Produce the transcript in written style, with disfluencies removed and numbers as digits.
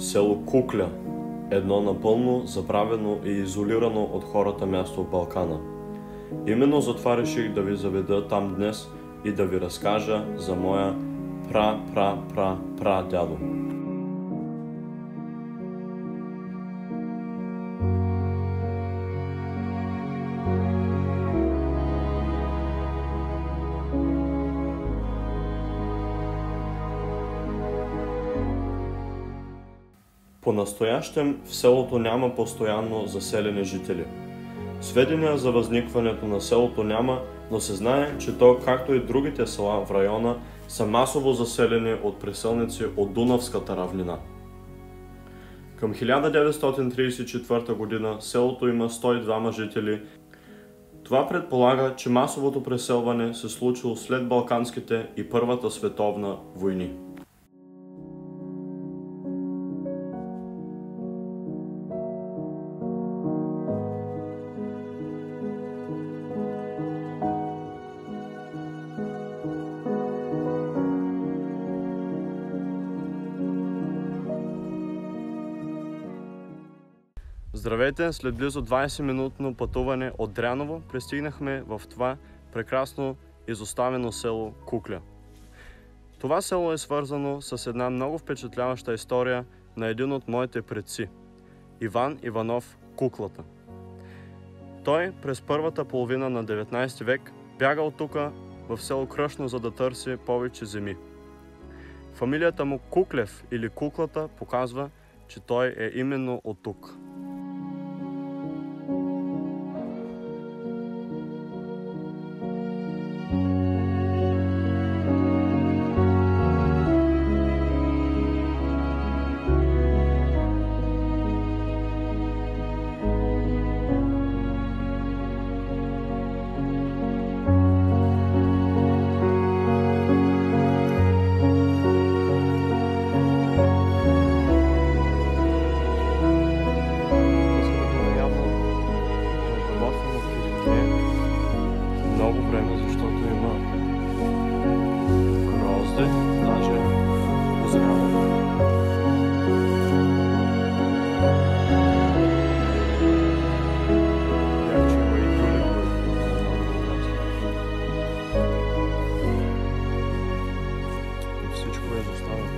Село Кукля, едно напълно забравено и изолирано от хората място в Балкана. Именно затова реших да ви заведа там днес и да ви разкажа за моя прадядо. По-настоящем в селото няма постоянно заселени жители. Сведения за възникването на селото няма, но се знае, че то, както и другите села в района, са масово заселени от преселници от Дунавската равнина. Към 1934 година селото има 102 жители. Това предполага, че масовото преселване се случило след Балканските и Първата световна войни. Здравейте! След близо 20-минутно пътуване от Дряново пристигнахме в това прекрасно изоставено село Кукля. Това село е свързано с една много впечатляваща история на един от моите предци – Иван Иванов Куклата. Той през първата половина на 19 век бягал тука в село Кръшно, за да търси повече земи. Фамилията му Куклев или Куклата показва, че той е именно от тук. Много време, защото има грозде, даже озряло. Ярчева и гюлева и всичко е доставено.